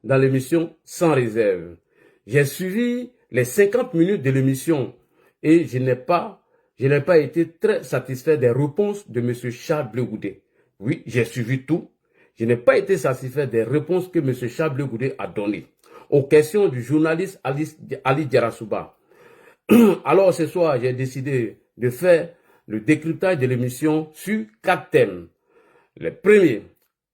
dans l'émission Sans réserve. J'ai suivi les 50 minutes de l'émission et je n'ai pas été très satisfait des réponses de M. Charles Blé Goudé. Oui, j'ai suivi tout. Je n'ai pas été satisfait des réponses que M. Charles Blé Goudé a données aux questions du journaliste Ali Djarasouba. Alors ce soir, j'ai décidé de faire le décryptage de l'émission sur 4 thèmes. Le premier,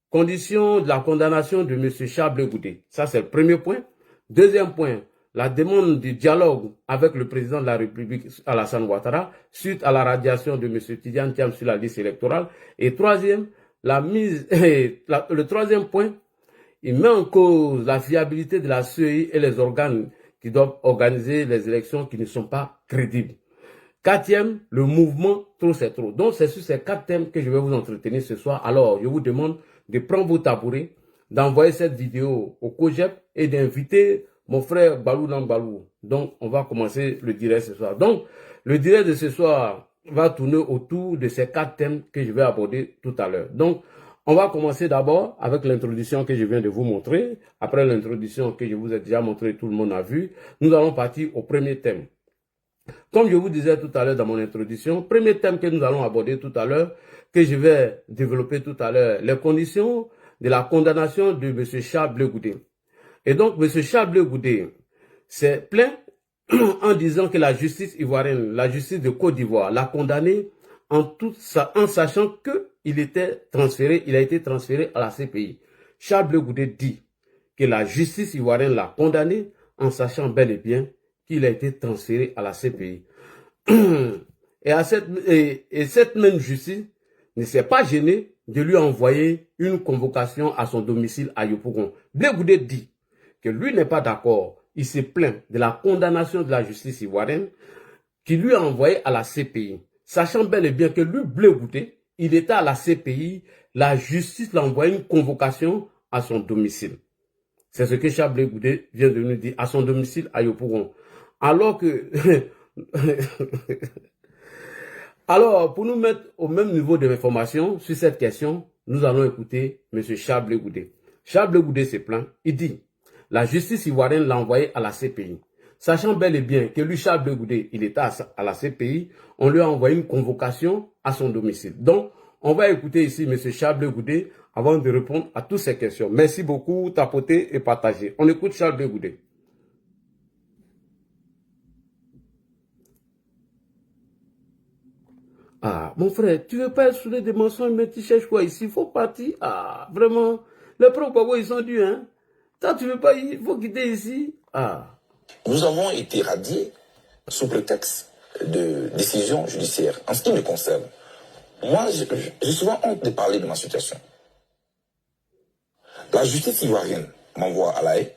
conditions de la condamnation de M. Charles Blé Goudé. Ça, c'est le premier point. Deuxième point, la demande de dialogue avec le président de la République, Alassane Ouattara, suite à la radiation de M. Tidiane Thiam sur la liste électorale. Et troisième, le troisième point, il met en cause la fiabilité de la CEI et les organes qui doivent organiser les élections qui ne sont pas crédibles. Quatrième, le mouvement trop c'est trop. Donc c'est sur ces 4 thèmes que je vais vous entretenir ce soir. Alors je vous demande de prendre vos tabourets, d'envoyer cette vidéo au COJEP et d'inviter mon frère Balou Nambalou. Donc on va commencer le direct ce soir. Donc le direct de ce soir va tourner autour de ces 4 thèmes que je vais aborder tout à l'heure. Donc on va commencer d'abord avec l'introduction que je viens de vous montrer. Après l'introduction que je vous ai déjà montré, tout le monde a vu. Nous allons partir au premier thème. Comme je vous disais tout à l'heure dans mon introduction, premier thème que nous allons aborder tout à l'heure, que je vais développer tout à l'heure, les conditions de la condamnation de M. Charles Blé Goudé. Et donc, M. Charles Blé Goudé s'est plaint en disant que la justice ivoirienne, la justice de Côte d'Ivoire, l'a condamné en sachant qu'il a été transféré à la CPI. Charles Blé Goudé dit que la justice ivoirienne l'a condamné en sachant bel et bien qu'il a été transféré à la CPI. Et cette même justice ne s'est pas gênée de lui envoyer une convocation à son domicile à Yopougon. Blé Goudé dit que lui n'est pas d'accord. Il se plaint de la condamnation de la justice ivoirienne qui lui a envoyé à la CPI. Sachant bel et bien que lui, Blé Goudé, il était à la CPI, la justice l'a envoyé une convocation à son domicile. C'est ce que Charles Blé Goudé vient de nous dire, à son domicile à Yopougon. Alors que, alors pour nous mettre au même niveau de l'information sur cette question, nous allons écouter M. Charles Blé Goudé. Charles Blé Goudé se plaint, il dit, la justice ivoirienne l'a envoyé à la CPI. Sachant bel et bien que lui, Charles Blé Goudé, il était à la CPI, on lui a envoyé une convocation à son domicile. Donc, on va écouter ici M. Charles Blé Goudé avant de répondre à toutes ces questions. Merci beaucoup, tapotez et partagez. On écoute Charles Blé Goudé. Ah, mon frère, tu veux pas être sous des mensonges, mais tu cherches quoi ici? Il faut partir. Ah, vraiment. Les propos, ils sont durs, hein. Toi, tu veux pas, il faut quitter ici. Ah. Nous avons été radiés sous prétexte de décision judiciaire. En ce qui me concerne, moi, j'ai souvent honte de parler de ma situation. La justice ivoirienne m'envoie à La Haye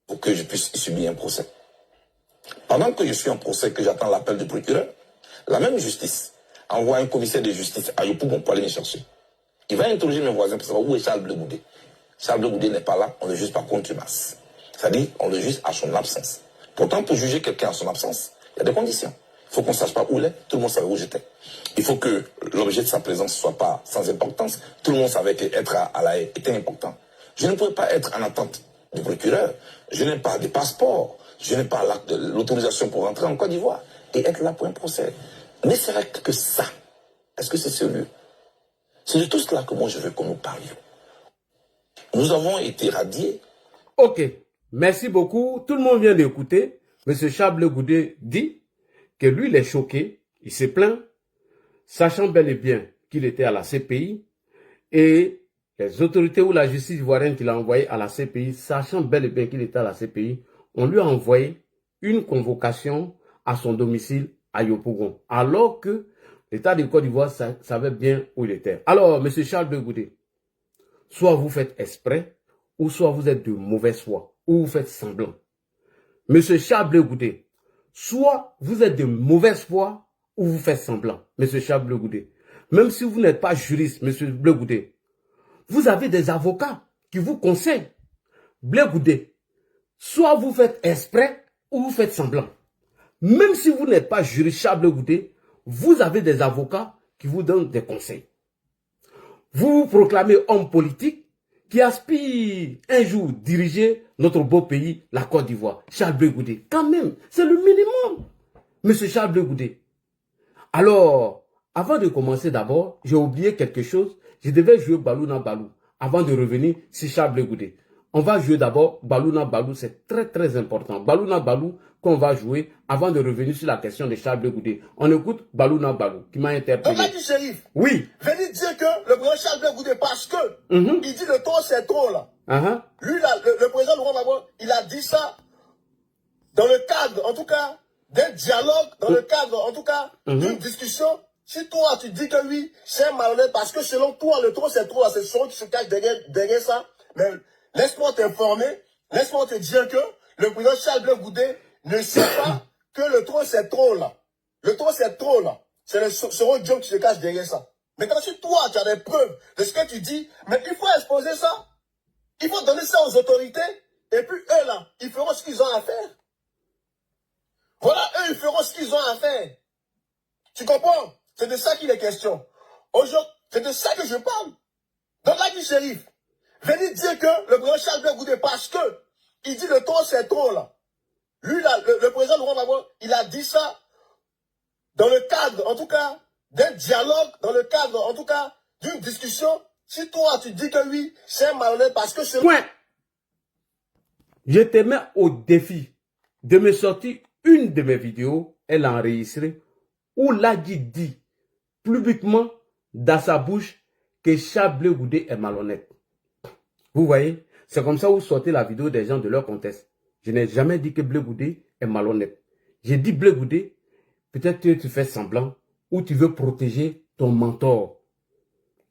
pour que je puisse subir un procès. Pendant que je suis en procès, que j'attends l'appel du procureur, la même justice envoie un commissaire de justice à Yopougon pour aller me chercher. Il va interroger mes voisins pour savoir où est Charles Blé Goudé. Charles Blé Goudé n'est pas là, on le juge par contumace. C'est-à-dire, on le juge à son absence. Pourtant, pour juger quelqu'un à son absence, il y a des conditions. Il faut qu'on ne sache pas où il est, tout le monde savait où j'étais. Il faut que l'objet de sa présence ne soit pas sans importance. Tout le monde savait qu'être à La Haye était important. Je ne pouvais pas être en attente du procureur. Je n'ai pas de passeport. Je n'ai pas l'autorisation pour rentrer en Côte d'Ivoire et être là pour un procès. Ne serait que ça. Est-ce que c'est sérieux? C'est de tout cela que moi je veux que nous parlions. Nous avons été radiés. Ok, merci beaucoup. Tout le monde vient d'écouter. M. Charles Blé Goudé dit que lui, il est choqué. Il se plaint, sachant bel et bien qu'il était à la CPI et les autorités ou la justice ivoirienne qui l'a envoyé à la CPI, sachant bel et bien qu'il était à la CPI, on lui a envoyé une convocation à son domicile à Yopougon, alors que l'État de Côte d'Ivoire savait bien où il était. Alors, M. Charles Blé Goudé, soit vous faites exprès, ou soit vous êtes de mauvaise foi, ou vous faites semblant. M. Charles Blé Goudé, soit vous êtes de mauvaise foi, ou vous faites semblant. M. Charles Blé Goudé, même si vous n'êtes pas juriste, M. Blé Goudé, vous avez des avocats qui vous conseillent. Blé Goudé, soit vous faites exprès, ou vous faites semblant. Même si vous n'êtes pas juriste, Charles Blé Goudé, vous avez des avocats qui vous donnent des conseils. Vous vous proclamez homme politique qui aspire un jour diriger notre beau pays, la Côte d'Ivoire, Charles Blé Goudé. Quand même, c'est le minimum, monsieur Charles Blé Goudé. Alors, avant de commencer d'abord, j'ai oublié quelque chose. Je devais jouer Balouna Balou avant de revenir sur Charles Blé Goudé. On va jouer d'abord Balouna Balou, c'est très important. Balouna Balou qu'on va jouer avant de revenir sur la question de Charles Blé Goudé. On écoute Balouna Balou qui m'a interpellé. On a dit shérif. Oui. Venez dire que le président Charles Blé Goudé, parce que il dit le ton c'est trop là. Lui, là, le président Laurent Gbagbo, il a dit ça dans le cadre, en tout cas, d'un dialogue, dans le cadre, en tout cas, d'une discussion. Si toi, tu dis que oui, c'est un malhonnête, parce que selon toi, le trop c'est trop, c'est son qui se cache derrière ça. Mais laisse-moi t'informer, laisse-moi te dire que le président Charles Blé Goudé ne sait pas que le trop c'est trop là. Le trop c'est trop là. C'est le second Dieu qui se cache derrière ça. Maintenant, si toi, tu as des preuves de ce que tu dis, mais il faut exposer ça. Il faut donner ça aux autorités. Et puis eux là, ils feront ce qu'ils ont à faire. Voilà, eux, ils feront ce qu'ils ont à faire. Tu comprends? C'est de ça qu'il est question. Aujourd'hui, c'est de ça que je parle. Donc là, dit shérif, venez dire que le président Charles Blé Goudé, parce que il dit le ton c'est trop là. Lui, là, le président Laurent Gbagbo, il a dit ça dans le cadre, en tout cas, d'un dialogue, dans le cadre, en tout cas, d'une discussion. Si toi, tu dis que oui, c'est un malhonnête, parce que c'est... Point. Je te mets au défi de me sortir une de mes vidéos, elle a enregistré, où Ladji dit publiquement dans sa bouche que Charles Blé Goudé est malhonnête. Vous voyez, c'est comme ça où sortez la vidéo des gens de leur contexte. Je n'ai jamais dit que Blé Goudé est malhonnête. J'ai dit Blé Goudé, peut-être que tu fais semblant ou tu veux protéger ton mentor.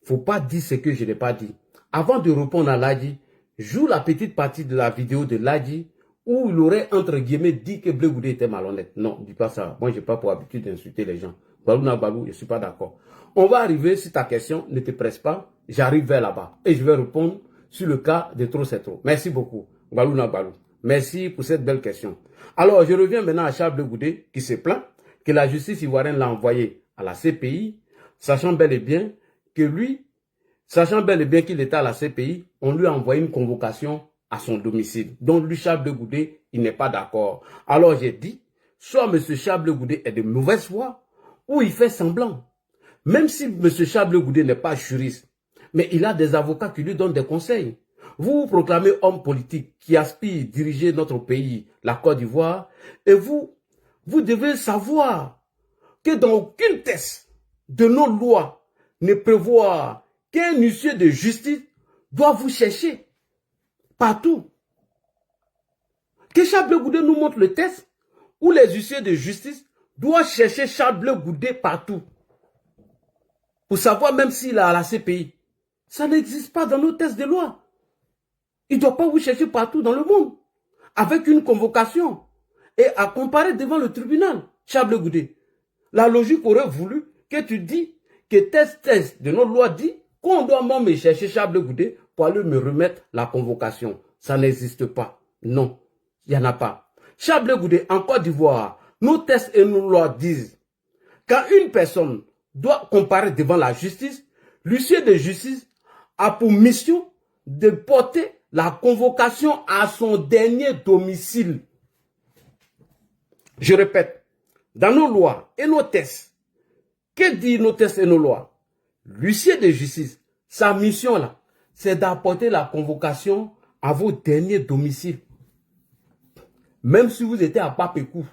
Faut pas dire ce que je n'ai pas dit. Avant de répondre à Ladji, joue la petite partie de la vidéo de Ladji où il aurait, entre guillemets, dit que Blé Goudé était malhonnête. Non, dis pas ça. Moi, je n'ai pas pour habitude d'insulter les gens. Balouna Balou, je ne suis pas d'accord. On va arriver sur ta question, ne te presse pas. J'arrive vers là-bas et je vais répondre sur le cas de trop c'est trop. Merci beaucoup, Balouna Balou. Merci pour cette belle question. Alors, je reviens maintenant à Charles Blé Goudé qui se plaint que la justice ivoirienne l'a envoyé à la CPI, sachant bel et bien que lui, sachant bel et bien qu'il était à la CPI, on lui a envoyé une convocation à son domicile. Donc, lui, Charles Blé Goudé, il n'est pas d'accord. Alors, j'ai dit, soit M. Charles Blé Goudé est de mauvaise foi, ou il fait semblant. Même si M. Charles Blé Goudé n'est pas juriste, mais il a des avocats qui lui donnent des conseils. Vous vous proclamez homme politique qui aspire à diriger notre pays, la Côte d'Ivoire, et vous devez savoir que dans aucune texte de nos lois ne prévoit qu'un huissier de justice doit vous chercher partout. Que Charles Blé Goudé nous montre le texte où les huissiers de justice doivent chercher Charles Blé Goudé partout. Pour savoir même s'il est à la CPI. Ça n'existe pas dans nos textes de loi. Il ne doit pas vous chercher partout dans le monde. Avec une convocation. Et à comparer devant le tribunal. Charles Blé Goudé. La logique aurait voulu que tu dis que texte de notre loi dit qu'on doit même me chercher Charles Blé Goudé pour aller me remettre la convocation. Ça n'existe pas. Non. Il n'y en a pas. Charles Blé Goudé, en Côte d'Ivoire, nos textes et nos lois disent quand une personne doit comparer devant la justice, l'huissier de justice a pour mission de porter la convocation à son dernier domicile. Je répète, dans nos lois et nos textes, que disent nos textes et nos lois? L'huissier de justice, sa mission là, c'est d'apporter la convocation à vos derniers domiciles. Même si vous étiez à Papécou,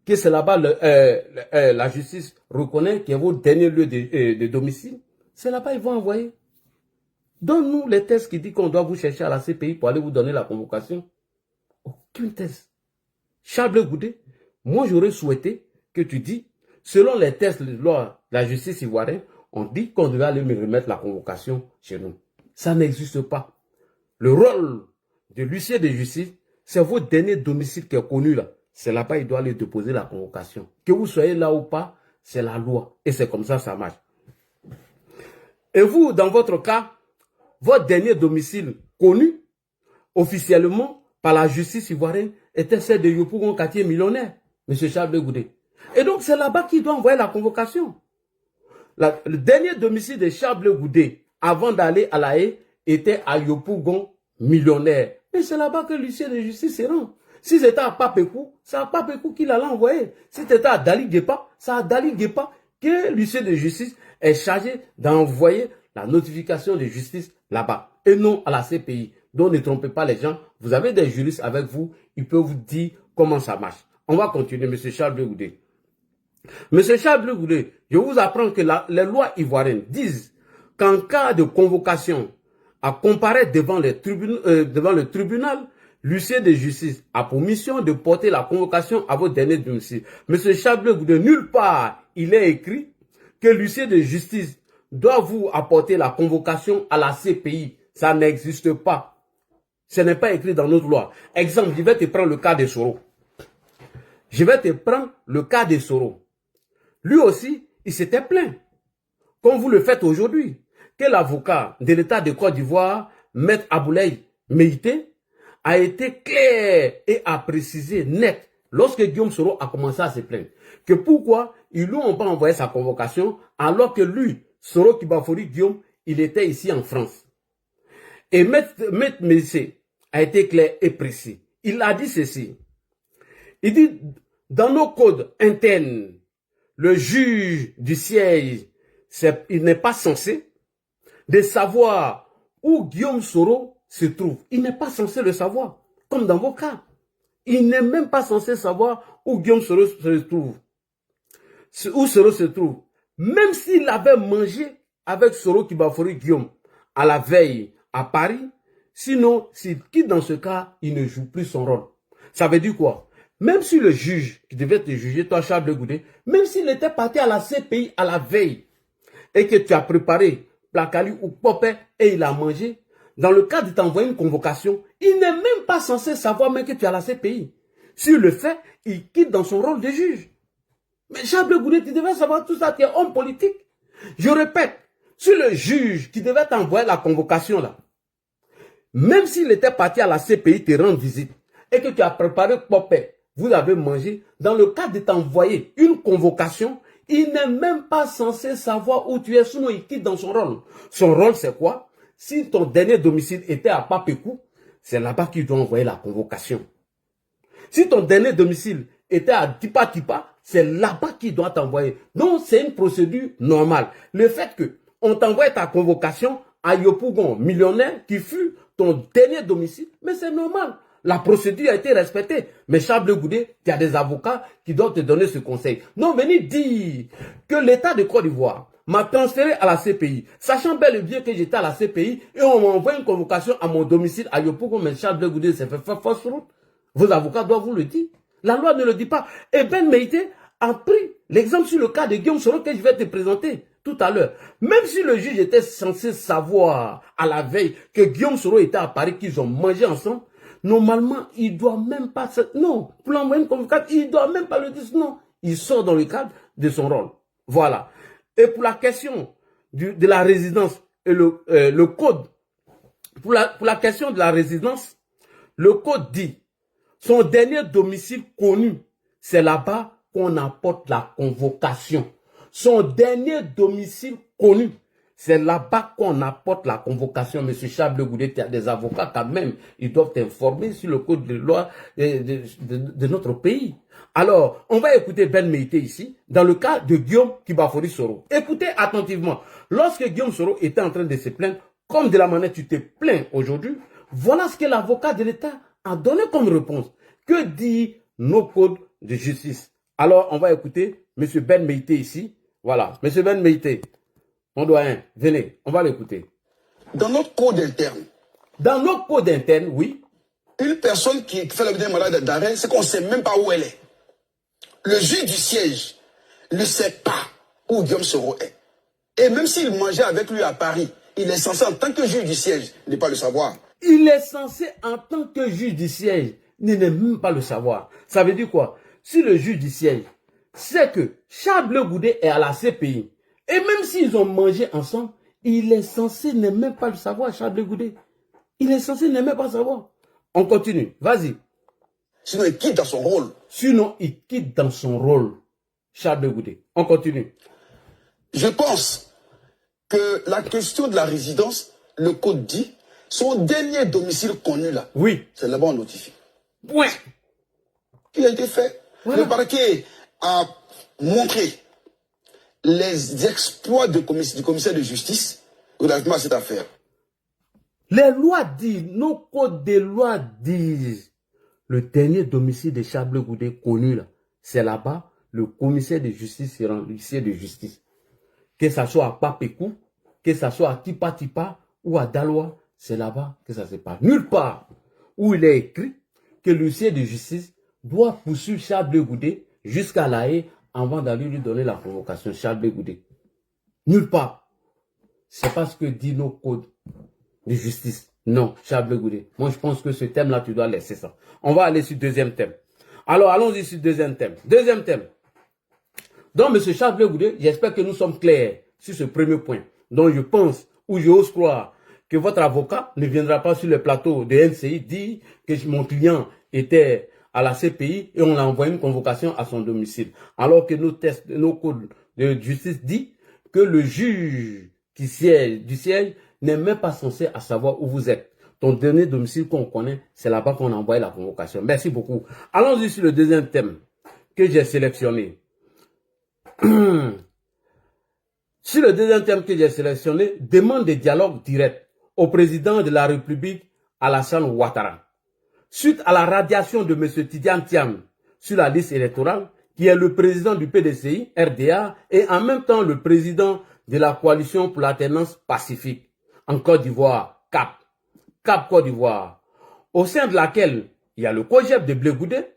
que c'est là-bas la justice reconnaît que votre dernier lieu de domicile, c'est là-bas ils vont envoyer. Donne-nous les tests qui disent qu'on doit vous chercher à la CPI pour aller vous donner la convocation. Aucune test. Charles Blé Goudé, moi j'aurais souhaité que tu dis, selon les tests de loi de la justice ivoirienne, on dit qu'on devait aller me remettre la convocation chez nous. Ça n'existe pas. Le rôle de l'huissier de justice, c'est votre dernier domicile qui est connu là. C'est là-bas qu'il doit aller déposer la convocation. Que vous soyez là ou pas, c'est la loi. Et c'est comme ça ça marche. Et vous, dans votre cas, votre dernier domicile connu, officiellement, par la justice ivoirienne, était celle de Yopougon quartier millionnaire, M. Charles Blé Goudé. Et donc, c'est là-bas qu'il doit envoyer la convocation. Le dernier domicile de Charles Blé Goudé, avant d'aller à La Haye, était à Yopougon millionnaire. Mais c'est là-bas que l'huissier de justice se rend. Si c'était à Papekou, c'est à Papekou qu'il allait envoyer. Si c'était à Dali Guépa, c'est à Dali Guépa que l'huissier de justice est chargé d'envoyer la notification de justice là-bas. Et non à la CPI. Donc ne trompez pas les gens. Vous avez des juristes avec vous. Ils peuvent vous dire comment ça marche. On va continuer, M. Charles Blé Goudé. M. Charles Blé Goudé, je vous apprends que les lois ivoiriennes disent qu'en cas de convocation à comparaître devant le tribunal, l'huissier de justice a pour mission de porter la convocation à votre dernier domicile. M. Charles Blé Goudé, nulle part il est écrit que l'huissier de justice doit vous apporter la convocation à la CPI. Ça n'existe pas. Ce n'est pas écrit dans notre loi. Exemple, je vais te prendre le cas de Soro. Je vais te prendre le cas de Soro. Lui aussi, il s'était plaint, comme vous le faites aujourd'hui, que l'avocat de l'État de Côte d'Ivoire, Maître Aboulaye Meïté, a été clair et a précisé net lorsque Guillaume Soro a commencé à se plaindre. Que pourquoi ils lui ont pas envoyé sa convocation alors que lui, Soro Kibafori Guillaume, il était ici en France. Et Maître Meïté a été clair et précis. Il a dit ceci. Il dit, dans nos codes internes, le juge du siège, il n'est pas censé de savoir où Guillaume Soro se trouve. Il n'est pas censé le savoir, comme dans vos cas. Il n'est même pas censé savoir où Guillaume Soro se trouve. Où Soro se trouve. Même s'il avait mangé avec Soro Kibafori Guillaume à la veille à Paris, sinon, s'il quitte dans ce cas, il ne joue plus son rôle. Ça veut dire quoi? Même si le juge qui devait te juger, toi Charles Blé Goudé, même s'il était parti à la CPI à la veille et que tu as préparé Plakali ou Popé et il a mangé, dans le cas de t'envoyer une convocation, il n'est même pas censé savoir même que tu es à la CPI. S'il le fait, il quitte dans son rôle de juge. Mais Charles Blé Goudé, tu devais savoir tout ça, tu es homme politique. Je répète, si le juge qui devait t'envoyer la convocation là, même s'il était parti à la CPI te rendre visite et que tu as préparé Popé, vous avez mangé, dans le cas de t'envoyer une convocation, il n'est même pas censé savoir où tu es, sinon il quitte dans son rôle. Son rôle, c'est quoi? Si ton dernier domicile était à Papekou, c'est là-bas qu'il doit envoyer la convocation. Si ton dernier domicile était à Tipa Tipa, c'est là-bas qu'il doit t'envoyer. Donc, c'est une procédure normale. Le fait qu'on t'envoie ta convocation à Yopougon, millionnaire, qui fut ton dernier domicile, mais c'est normal. La procédure a été respectée. Mais Charles Blé Goudé, tu as des avocats qui doivent te donner ce conseil. Non, venez dire que l'État de Côte d'Ivoire m'a transféré à la CPI, sachant bel et bien que j'étais à la CPI, et on m'a envoyé une convocation à mon domicile à Yopougon, mais Charles Blé Goudé s'est fait faire fausse route. Vos avocats doivent vous le dire. La loi ne le dit pas. Et Ben Meïté a pris l'exemple sur le cas de Guillaume Soro que je vais te présenter tout à l'heure. Même si le juge était censé savoir à la veille que Guillaume Soro était à Paris, qu'ils ont mangé ensemble, normalement, il ne doit même pas... Non, pour l'envoyer une convocation, il ne doit même pas le dire. Non, il sort dans le cadre de son rôle. Voilà. Et pour la question de la résidence et le code, pour la question de la résidence, le code dit, son dernier domicile connu, c'est là-bas qu'on apporte la convocation. Son dernier domicile connu, c'est là-bas qu'on apporte la convocation. Monsieur Charles Blé Goudé, tu as des avocats quand même. Ils doivent t'informer sur le code de loi de notre pays. Alors, on va écouter Ben Meïté ici, dans le cas de Guillaume Kibafori Soro. Écoutez attentivement. Lorsque Guillaume Soro était en train de se plaindre, comme de la manière tu te plains aujourd'hui, voilà ce que l'avocat de l'État a donné comme réponse. Que dit nos codes de justice? Alors, on va écouter M. Ben Meïté ici. Voilà, M. Ben Meïté. Mon doyen, venez, on va l'écouter. Dans notre code interne. Dans notre code interne, oui. Une personne qui fait l'objet d'un mandat d'arrêt, c'est qu'on ne sait même pas où elle est. Le juge du siège ne sait pas où Guillaume Soro est. Et même s'il mangeait avec lui à Paris, il est censé, en tant que juge du siège, ne pas le savoir. Il est censé, en tant que juge du siège, ne même pas le savoir. Ça veut dire quoi? Si le juge du siège sait que Charles Blé Goudé est à la CPI, et même s'ils ont mangé ensemble, il est censé ne même pas le savoir, Charles Blé Goudé. Il est censé ne même pas savoir. On continue, vas-y. Sinon, il quitte dans son rôle. Sinon, il quitte dans son rôle, Charles Blé Goudé. On continue. Je pense que la question de la résidence le code dit, son dernier domicile connu là, oui, c'est là-bas on notifie. Point. Qui a été fait. Voilà. Le parquet a montré les exploits du commissaire de justice relativement à cette affaire. Les lois disent, nos codes de loi disent, le dernier domicile de Charles Goudet connu là, c'est là-bas, le commissaire de justice sera l'huissier de justice. Que ça soit à Papécou, que ça soit à Tipa Tipa ou à Daloa, c'est là-bas que ça se passe. Nulle part où il est écrit que l'huissier de justice doit poursuivre Charles Goudet jusqu'à La Haye avant d'aller lui donner la convocation. Charles Goudet. Nulle part. C'est pas ce que dit nos codes de justice. Non, Charles Goudet. Moi, je pense que ce thème-là, tu dois laisser ça. On va aller sur le deuxième thème. Alors, allons-y sur le deuxième thème. Deuxième thème. Donc, M. Charles Goudet, j'espère que nous sommes clairs sur ce premier point. Donc, je pense, ou j'ose croire, que votre avocat ne viendra pas sur le plateau de NCI dire que mon client était à la CPI et on a envoyé une convocation à son domicile. Alors que nos codes de justice disent que le juge du siège n'est même pas censé à savoir où vous êtes. Ton dernier domicile qu'on connaît, c'est là-bas qu'on a envoyé la convocation. Merci beaucoup. Allons-y sur le deuxième thème que j'ai sélectionné. Sur le deuxième thème que j'ai sélectionné, demande de dialogue direct au président de la République, Alassane Ouattara. Suite à la radiation de M. Tidiane Thiam sur la liste électorale, qui est le président du PDCI, RDA, et en même temps le président de la coalition pour l'alternance pacifique en Côte d'Ivoire, CAP Côte d'Ivoire, au sein de laquelle il y a le COJEP de Blé Goudet,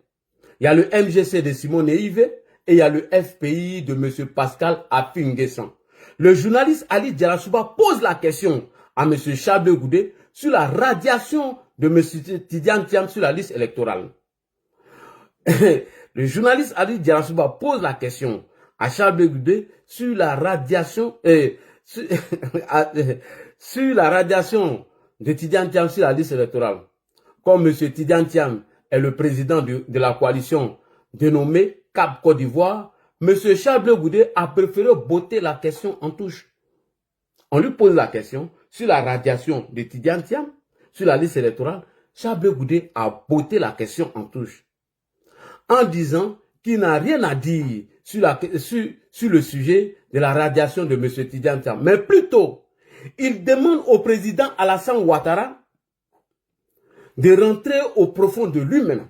il y a le MGC de Simone Yves et il y a le FPI de M. Pascal Affi-N'Guessan. Le journaliste Ali Diarasouba pose la question à M. Charles Goudet sur la radiation de M. Tidiane Thiam sur la liste électorale. Le journaliste Ali Diarasouba pose la question à Charles Goudet sur la radiation sur la radiation de Tidiane Thiam sur la liste électorale. Comme M. Tidiane Thiam est le président de la coalition dénommée CAP Côte d'Ivoire, M. Charles Goudet a préféré botter la question en touche. On lui pose la question sur la radiation de Tidiane Thiam sur la liste électorale. Charles Goudet a botté la question en touche en disant qu'il n'a rien à dire sur le sujet de la radiation de M. Tidiane Thiam. Mais plutôt, il demande au président Alassane Ouattara de rentrer au profond de lui-même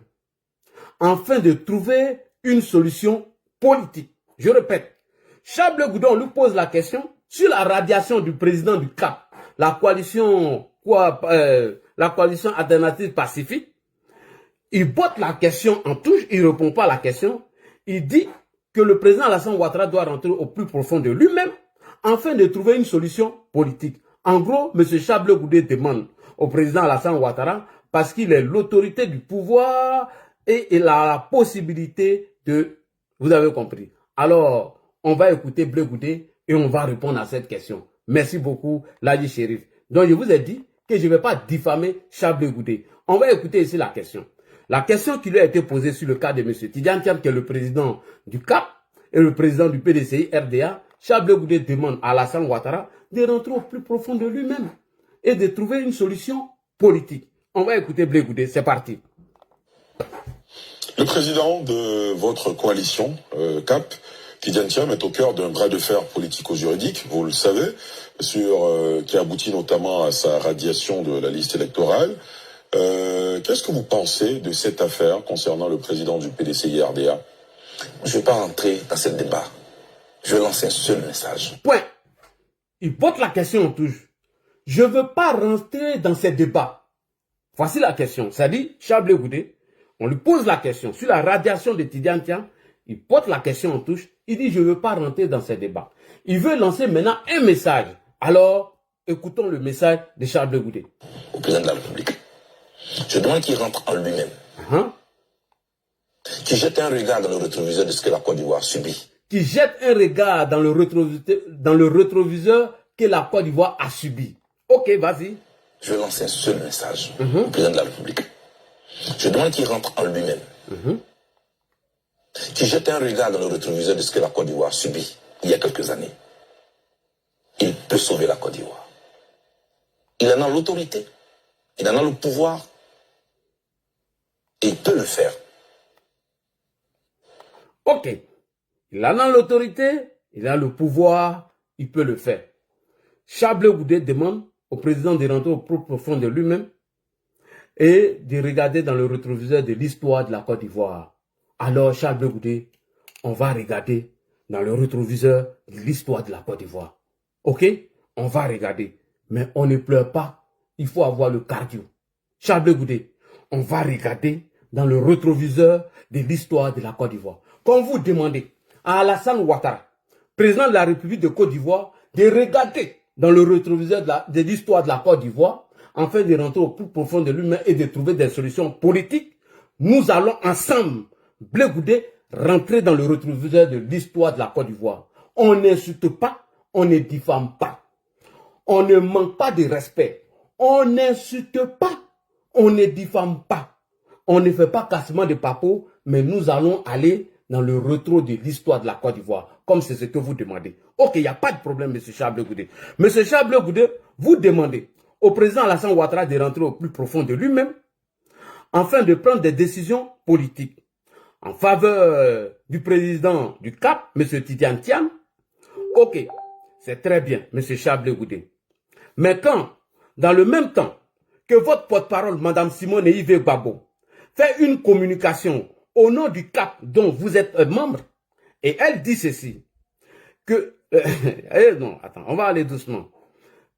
afin de trouver une solution politique. Je répète, Charles Goudet lui pose la question sur la radiation du président du CAP, la coalition alternative pacifique. Il botte la question en touche, il ne répond pas à la question. Il dit que le président Alassane Ouattara doit rentrer au plus profond de lui-même afin de trouver une solution politique. En gros, M. Charles Goudet demande au président Alassane Ouattara, parce qu'il est l'autorité du pouvoir et il a la possibilité de... Vous avez compris. Alors, on va écouter Blé Goudet et on va répondre à cette question. Merci beaucoup, Ladi Chérif. Donc, je vous ai dit que je ne vais pas diffamer Charles Goudet. On va écouter ici la question. La question qui lui a été posée sur le cas de M. Tidiane Thiam, qui est le président du CAP et le président du PDCI RDA, Charles Goudet demande à Alassane Ouattara de rentrer au plus profond de lui-même et de trouver une solution politique. On va écouter Blé Goudet, c'est parti. Le président de votre coalition, CAP, Tidiane Thiam, est au cœur d'un bras de fer politico-juridique, vous le savez, qui aboutit notamment à sa radiation de la liste électorale. Qu'est-ce que vous pensez de cette affaire concernant le président du PDCI RDA? Je ne vais pas rentrer dans ce débat. Je vais lancer un seul message. Point. Il porte la question en touche. Je ne veux pas rentrer dans ce débat. Voici la question. Ça dit, Charles Goudet, on lui pose la question sur la radiation de Tidiane Thiam. Il porte la question en touche. Il dit, je ne veux pas rentrer dans ce débat. Il veut lancer maintenant un message. Alors, écoutons le message de Charles Goudet. Au président de la République, je demande qu'il rentre en lui-même. Qu'il jette un regard dans le rétroviseur de ce que la Côte d'Ivoire subit. Qu'il jette un regard dans le rétroviseur que la Côte d'Ivoire a subi. Ok, vas-y. Je vais lancer un seul message au président de la République. Je demande qu'il rentre en lui-même. Qu'il jette un regard dans le rétroviseur de ce que la Côte d'Ivoire subit il y a quelques années. Il peut sauver la Côte d'Ivoire. Il en a l'autorité. Il en a le pouvoir. Et il peut le faire. Ok. Il en a l'autorité, il a le pouvoir, il peut le faire. Charles Blé Goudé demande au président de rentrer au plus profond de lui-même et de regarder dans le rétroviseur de l'histoire de la Côte d'Ivoire. Alors, Charles Blé Goudé, on va regarder dans le rétroviseur de l'histoire de la Côte d'Ivoire. Ok? On va regarder. Mais on ne pleure pas. Il faut avoir le cardio. Charles Blé Goudé, on va regarder dans le rétroviseur de l'histoire de la Côte d'Ivoire. Quand vous demandez à Alassane Ouattara, président de la République de Côte d'Ivoire, de regarder dans le rétroviseur de l'histoire de la Côte d'Ivoire, afin de rentrer au plus profond de lui-même et de trouver des solutions politiques, nous allons ensemble, Blé Goudé, rentrer dans le rétroviseur de l'histoire de la Côte d'Ivoire. On n'insulte pas, on ne diffame pas. On ne manque pas de respect. On n'insulte pas, on ne diffame pas. On ne fait pas cassement de papeaux, mais nous allons aller dans le rétro de l'histoire de la Côte d'Ivoire, comme c'est ce que vous demandez. Ok, il n'y a pas de problème, M. Charles Blé Goudé. M. Charles Blé Goudé, vous demandez au président Alassane Ouattara de rentrer au plus profond de lui-même, afin de prendre des décisions politiques en faveur du président du CAP, M. Tidiane Thiam. Ok, c'est très bien, M. Charles Blé Goudé. Mais quand, dans le même temps, que votre porte-parole, Mme Simone Yves Gbagbo, fait une communication au nom du CAP dont vous êtes membre, et elle dit ceci, que... non, attends, on va aller doucement.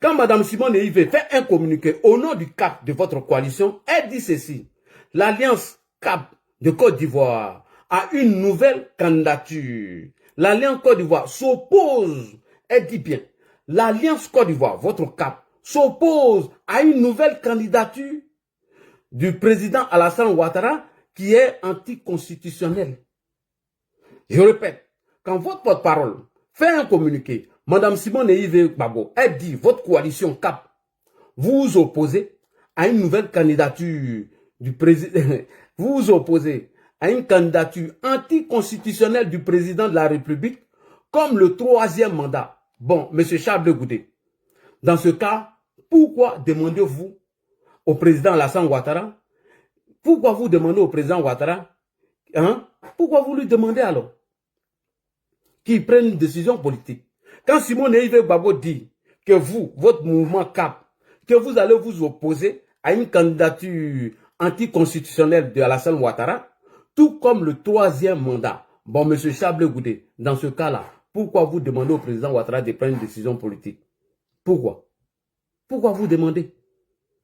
Quand Mme Simone Yves fait un communiqué au nom du CAP de votre coalition, elle dit ceci, l'Alliance CAP de Côte d'Ivoire a une nouvelle candidature. L'Alliance Côte d'Ivoire s'oppose, elle dit bien, l'Alliance Côte d'Ivoire, votre CAP, s'oppose à une nouvelle candidature du président Alassane Ouattara qui est anticonstitutionnelle. Je répète, quand votre porte-parole fait un communiqué, Mme Simone Yves Gbagbo, elle dit, votre coalition CAP, vous vous opposez à une nouvelle candidature du président, vous vous opposez à une candidature anticonstitutionnelle du président de la République comme le 3e mandat. Bon, M. Charles Blé Goudé, dans ce cas, pourquoi demandez-vous au président Alassane Ouattara, pourquoi vous demandez au président Ouattara, hein? Pourquoi vous lui demandez alors qu'il prenne une décision politique? Quand Simone Yves Gbagbo dit que vous, votre mouvement CAP, que vous allez vous opposer à une candidature anticonstitutionnelle de Alassane Ouattara, tout comme le 3e mandat. Bon, M. Charles Blé Goudé, dans ce cas-là, pourquoi vous demandez au président Ouattara de prendre une décision politique? Pourquoi? Pourquoi vous demandez?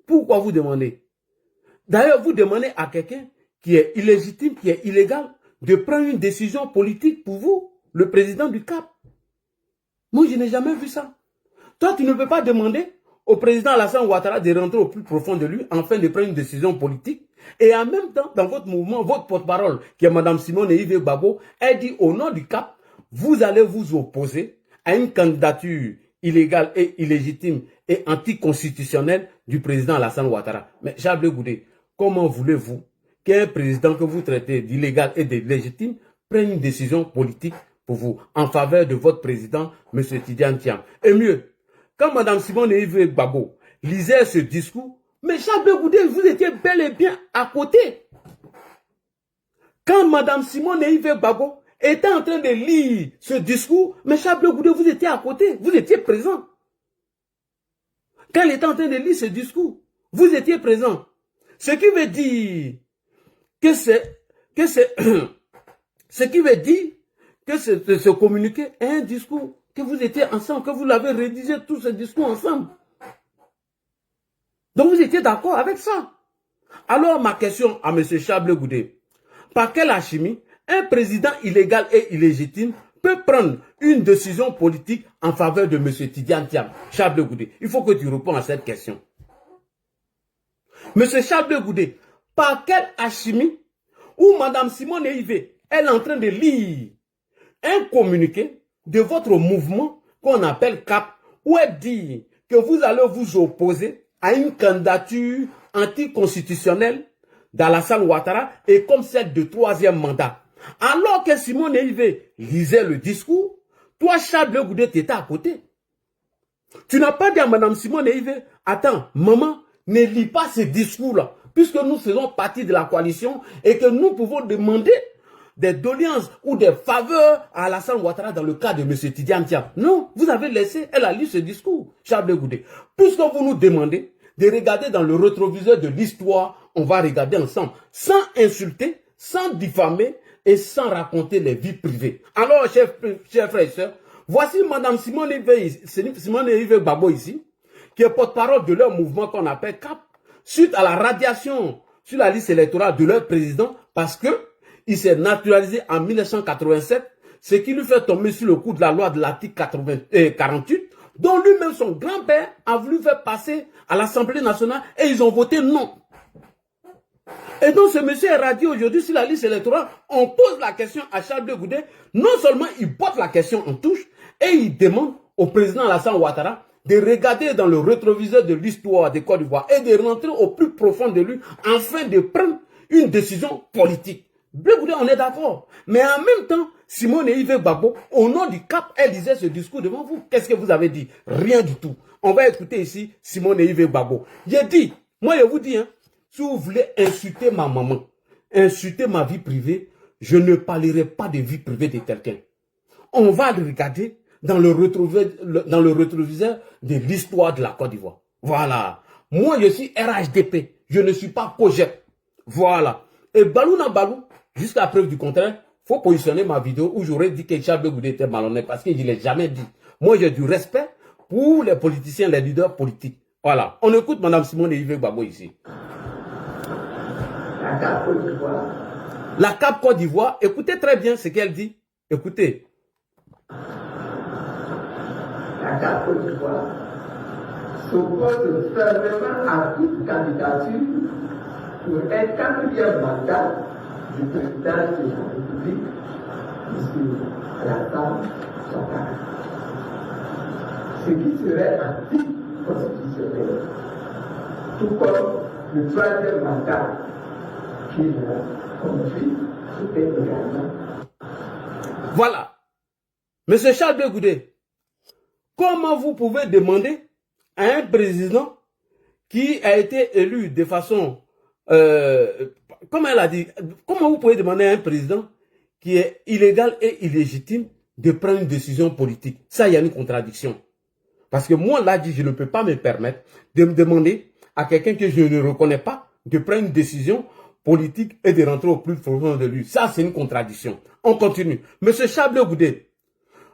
Pourquoi vous demandez? D'ailleurs, vous demandez à quelqu'un qui est illégitime, qui est illégal, de prendre une décision politique pour vous, le président du CAP. Moi, je n'ai jamais vu ça. Toi, tu ne peux pas demander au président Alassane Ouattara de rentrer au plus profond de lui afin de prendre une décision politique. Et en même temps, dans votre mouvement, votre porte-parole, qui est Mme Simone Yves Gbagbo, elle dit au nom du CAP, vous allez vous opposer à une candidature illégale et illégitime et anticonstitutionnelle du président Alassane Ouattara. Mais Charles Blé Goudé, comment voulez-vous qu'un président que vous traitez d'illégal et d'illégitime prenne une décision politique pour vous en faveur de votre président, M. Tidiane Thiam? Et mieux, quand Mme Simone Yves Gbagbo lisait ce discours, mais Charles Blé Goudé, vous étiez bel et bien à côté. Quand Mme Simone Yves Gbagbo était en train de lire ce discours, mais Charles Blé Goudé, vous étiez à côté, vous étiez présent. Quand elle était en train de lire ce discours, vous étiez présent. Ce qui veut dire que ce communiqué est un discours, que vous étiez ensemble, que vous l'avez rédigé tout ce discours ensemble. Donc vous étiez d'accord avec ça. Alors ma question à M. Charles Blé Goudé, par quelle alchimie un président illégal et illégitime peut prendre une décision politique en faveur de M. Tidiane Thiam? Charles Blé Goudé, il faut que tu réponds à cette question. M. Charles Blé Goudé, par quelle alchimie où Mme Simone Yves est en train de lire un communiqué de votre mouvement qu'on appelle CAP, où elle dit que vous allez vous opposer à une candidature anticonstitutionnelle d'Alassane Ouattara et comme celle de 3e mandat. Alors que Simone Yves lisait le discours, toi, Charles Blé Goudé, tu étais à côté. Tu n'as pas dit à Mme Simone Veil, attends, maman, ne lis pas ces discours-là, puisque nous faisons partie de la coalition et que nous pouvons demander des doléances ou des faveurs à Alassane Ouattara dans le cas de M. Tidiane Tiam. Non, vous avez laissé, elle a lu ce discours, Charles Blé Goudé. Puisque vous nous demandez de regarder dans le rétroviseur de l'histoire, on va regarder ensemble, sans insulter, sans diffamer et sans raconter les vies privées. Alors, chers frères et sœurs, voici Mme Simone Veil Gbagbo ici, qui est porte-parole de leur mouvement qu'on appelle CAP, suite à la radiation sur la liste électorale de leur président, parce que il s'est naturalisé en 1987, ce qui lui fait tomber sur le coup de la loi de l'article 48, dont lui-même son grand-père a voulu faire passer à l'Assemblée nationale et ils ont voté non. Et donc ce monsieur est radié aujourd'hui sur la liste électorale. On pose la question à Charles Blé Goudé. Non seulement il porte la question en touche et il demande au président Alassane Ouattara de regarder dans le rétroviseur de l'histoire de Côte d'Ivoire et de rentrer au plus profond de lui afin de prendre une décision politique. Blé Goudé, on est d'accord. Mais en même temps, Simone Veil Gbagbo, au nom du CAP, elle disait ce discours devant vous. Qu'est-ce que vous avez dit? Rien du tout. On va écouter ici Simone Veil Gbagbo. J'ai dit, moi je vous dis, hein, si vous voulez insulter ma maman, insulter ma vie privée, je ne parlerai pas de vie privée de quelqu'un. On va le regarder dans le rétroviseur de l'histoire de la Côte d'Ivoire. Voilà. Moi, je suis RHDP. Je ne suis pas COGEP. Voilà. Et Balou na Balou, jusqu'à preuve du contraire, il faut positionner ma vidéo où j'aurais dit que Charles Blé Goudé était malhonnête parce que je ne l'ai jamais dit. Moi, j'ai du respect pour les politiciens, les leaders politiques. Voilà. On écoute Mme Simone Veil Gbagbo ici. La CAP Côte d'Ivoire. La CAP Côte d'Ivoire, écoutez très bien ce qu'elle dit. Écoutez. La CAP Côte d'Ivoire s'oppose fermement à toute candidature pour un quatrième mandat du président de la République, M. Alassane Ouattara. Ce qui serait anticonstitutionnel, tout comme le troisième mandat qu'il conduit, c'était également. Voilà. Monsieur Charles Blé Goudé, comment vous pouvez demander à un président qui a été élu de façon, comme elle a dit, comment vous pouvez demander à un président qui est illégal et illégitime de prendre une décision politique? Ça, il y a une contradiction. Parce que moi, là, je ne peux pas me permettre de me demander à quelqu'un que je ne reconnais pas de prendre une décision politique et de rentrer au plus profond de lui. Ça, c'est une contradiction. On continue. Monsieur Charles Blé Goudé,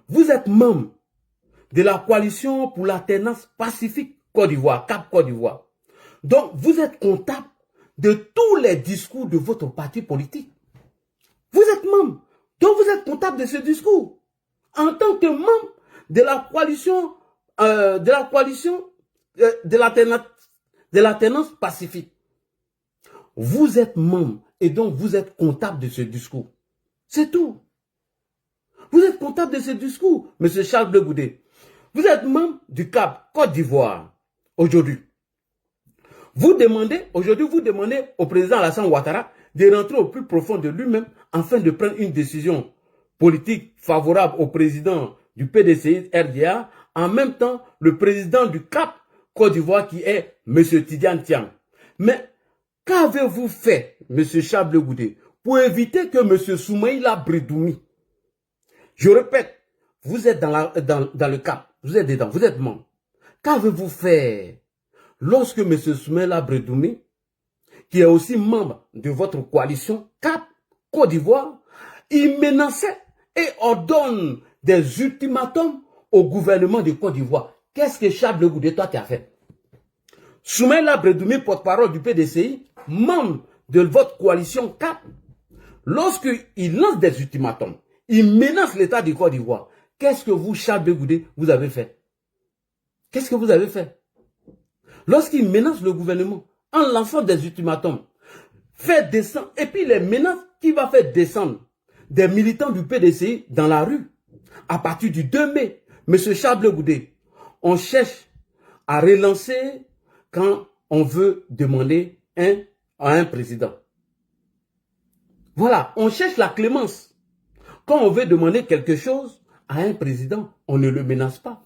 vous êtes membre de la coalition pour l'alternance pacifique Côte d'Ivoire, CAP Côte d'Ivoire. Donc, vous êtes comptable de tous les discours de votre parti politique. Vous êtes membre. Donc, vous êtes comptable de ce discours. En tant que membre de la coalition, de l'alternance pacifique. Vous êtes membre et donc vous êtes comptable de ce discours. C'est tout. Vous êtes comptable de ce discours, M. Charles Blé Goudé. Vous êtes membre du CAP Côte d'Ivoire aujourd'hui. Vous demandez au président Alassane Ouattara de rentrer au plus profond de lui-même afin de prendre une décision politique favorable au président du PDCI RDA, en même temps le président du CAP Côte d'Ivoire qui est M. Tidiane Tiam. Mais qu'avez-vous fait, M. Charles Blé Goudé, pour éviter que M. Soumaïla Bridoumi, je répète, vous êtes dans le CAP, vous êtes dedans, vous êtes membre. Qu'avez-vous fait lorsque M. Soumaïla Bridoumi, qui est aussi membre de votre coalition CAP Côte d'Ivoire, il menaçait et ordonne des ultimatums au gouvernement de Côte d'Ivoire? Qu'est-ce que Charles Blé Goudé, toi, tu as fait? Soumaïla Bridoumi, porte-parole du PDCI, membre de votre coalition CAP, lorsqu'il lance des ultimatums, il menace l'État de Côte d'Ivoire. Qu'est-ce que vous, Charles Blé Goudé, vous avez fait? Qu'est-ce que vous avez fait? Lorsqu'il menace le gouvernement, en lançant des ultimatums, fait descendre, et puis les menaces qui va faire descendre des militants du PDCI dans la rue, à partir du 2 mai, M. Charles Blé Goudé, on cherche à relancer quand on veut demander à un président. Voilà, on cherche la clémence. Quand on veut demander quelque chose à un président, on ne le menace pas.